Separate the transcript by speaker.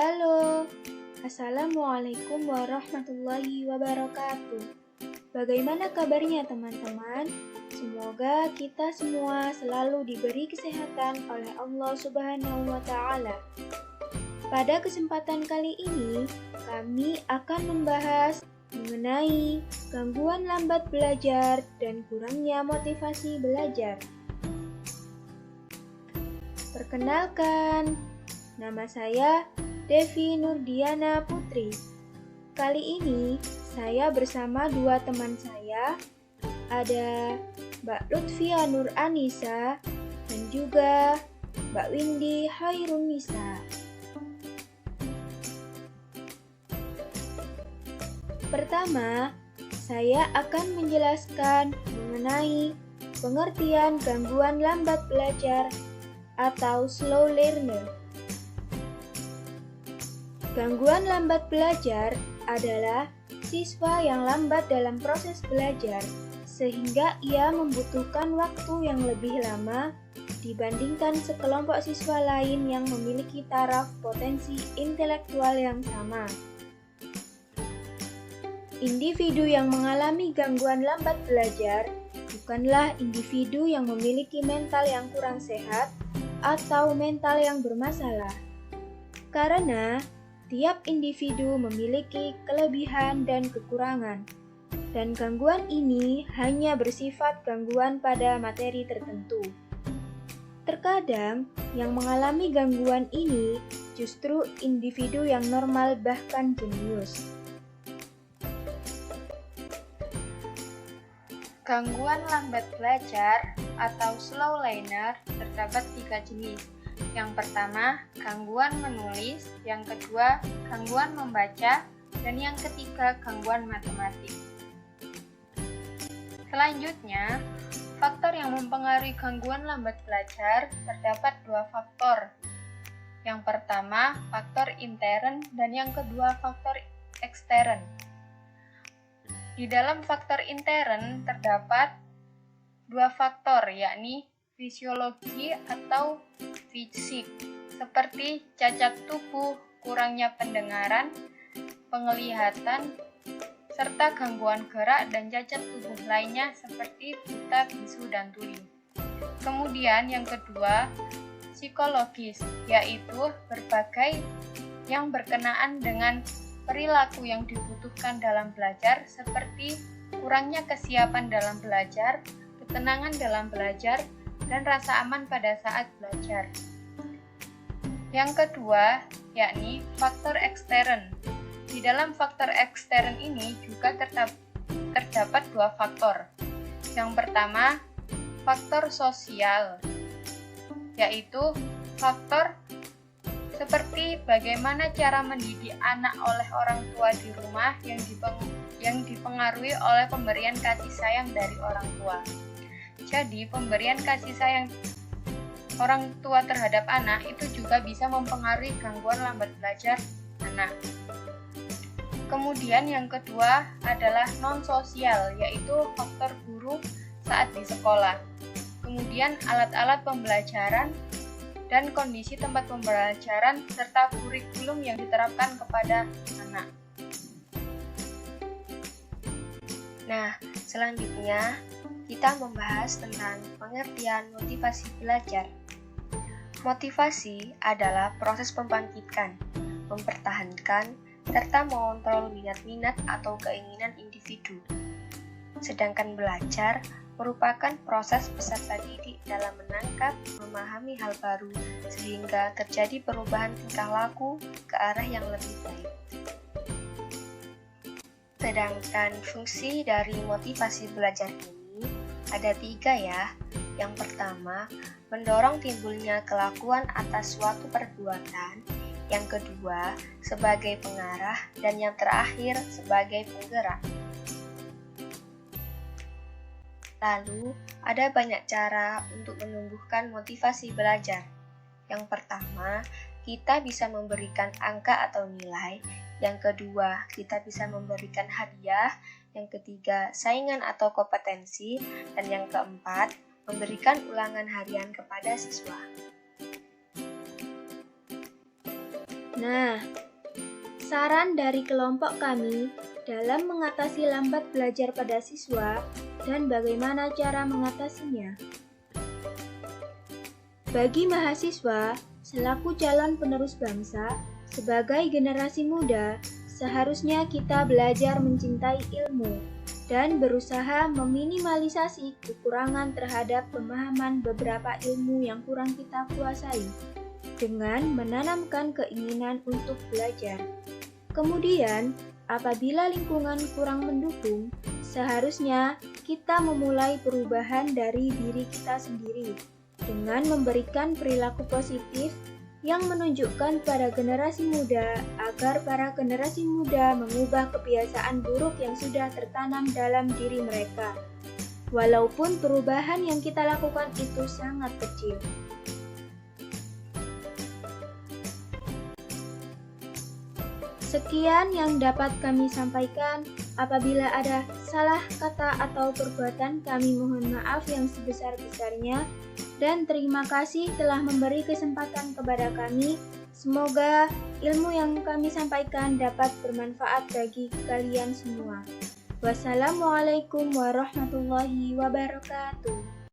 Speaker 1: Halo, Assalamualaikum warahmatullahi wabarakatuh. Bagaimana kabarnya teman-teman? Semoga kita semua selalu diberi kesehatan oleh Allah Subhanahu wa Ta'ala. Pada kesempatan kali ini, kami akan membahas mengenai gangguan lambat belajar dan kurangnya motivasi belajar. Perkenalkan, nama saya Devi Nurdiana Putri. Kali ini saya bersama dua teman saya, ada Mbak Lutfia Nur Anissa dan juga Mbak Windy Hairunisa. Pertama, saya akan menjelaskan mengenai pengertian gangguan lambat belajar atau slow learner. Gangguan lambat belajar adalah siswa yang lambat dalam proses belajar, sehingga ia membutuhkan waktu yang lebih lama dibandingkan sekelompok siswa lain yang memiliki taraf potensi intelektual yang sama. Individu yang mengalami gangguan lambat belajar bukanlah individu yang memiliki mental yang kurang sehat atau mental yang bermasalah, karena tiap individu memiliki kelebihan dan kekurangan, dan gangguan ini hanya bersifat gangguan pada materi tertentu. Terkadang, yang mengalami gangguan ini justru individu yang normal bahkan jenius. Gangguan lambat belajar atau slow learner terdapat 3 jenis. Yang pertama, gangguan menulis, yang kedua, gangguan membaca, dan yang ketiga, gangguan matematik. Selanjutnya, faktor yang mempengaruhi gangguan lambat belajar terdapat 2 faktor. Yang pertama, faktor intern, dan yang kedua, faktor ekstern. Di dalam faktor intern terdapat 2 faktor, yakni fisiologi atau fisik, seperti cacat tubuh, kurangnya pendengaran, penglihatan, serta gangguan gerak dan cacat tubuh lainnya seperti buta, bisu, dan tuli. Kemudian yang kedua, psikologis, yaitu berbagai yang berkenaan dengan perilaku yang dibutuhkan dalam belajar seperti kurangnya kesiapan dalam belajar, ketenangan dalam belajar, dan rasa aman pada saat belajar. Yang kedua, yakni faktor ekstern. Di dalam faktor ekstern ini juga terdapat 2 faktor. Yang pertama, faktor sosial, yaitu faktor seperti bagaimana cara mendidik anak oleh orang tua di rumah yang dipengaruhi oleh pemberian kasih sayang dari orang tua. Jadi, pemberian kasih sayang orang tua terhadap anak itu juga bisa mempengaruhi gangguan lambat belajar anak. Kemudian yang kedua adalah non-sosial, yaitu faktor guru saat di sekolah. Kemudian alat-alat pembelajaran dan kondisi tempat pembelajaran serta kurikulum yang diterapkan kepada anak.
Speaker 2: Nah, selanjutnya kita membahas tentang pengertian motivasi belajar. Motivasi adalah proses membangkitkan, mempertahankan, serta mengontrol minat-minat atau keinginan individu. Sedangkan belajar merupakan proses peserta didik dalam menangkap, memahami hal baru, sehingga terjadi perubahan tingkah laku ke arah yang lebih baik. Sedangkan fungsi dari motivasi belajar ini ada 3 ya. Yang pertama, mendorong timbulnya kelakuan atas suatu perbuatan. Yang kedua, sebagai pengarah. Dan yang terakhir, sebagai penggerak. Lalu, ada banyak cara untuk menumbuhkan motivasi belajar. Yang pertama, kita bisa memberikan angka atau nilai. Yang kedua, kita bisa memberikan hadiah. Yang ketiga, saingan atau kompetensi. Dan yang keempat, memberikan ulangan harian kepada siswa.
Speaker 3: Nah, saran dari kelompok kami dalam mengatasi lambat belajar pada siswa dan bagaimana cara mengatasinya. Bagi mahasiswa, selaku calon penerus bangsa, sebagai generasi muda, seharusnya kita belajar mencintai ilmu dan berusaha meminimalisasi kekurangan terhadap pemahaman beberapa ilmu yang kurang kita kuasai, dengan menanamkan keinginan untuk belajar. Kemudian, apabila lingkungan kurang mendukung, seharusnya kita memulai perubahan dari diri kita sendiri dengan memberikan perilaku positif yang menunjukkan pada generasi muda agar para generasi muda mengubah kebiasaan buruk yang sudah tertanam dalam diri mereka. Walaupun perubahan yang kita lakukan itu sangat kecil. Sekian yang dapat kami sampaikan. Apabila ada salah kata atau perbuatan, kami mohon maaf yang sebesar-besarnya. Dan terima kasih telah memberi kesempatan kepada kami. Semoga ilmu yang kami sampaikan dapat bermanfaat bagi kalian semua. Wassalamualaikum warahmatullahi wabarakatuh.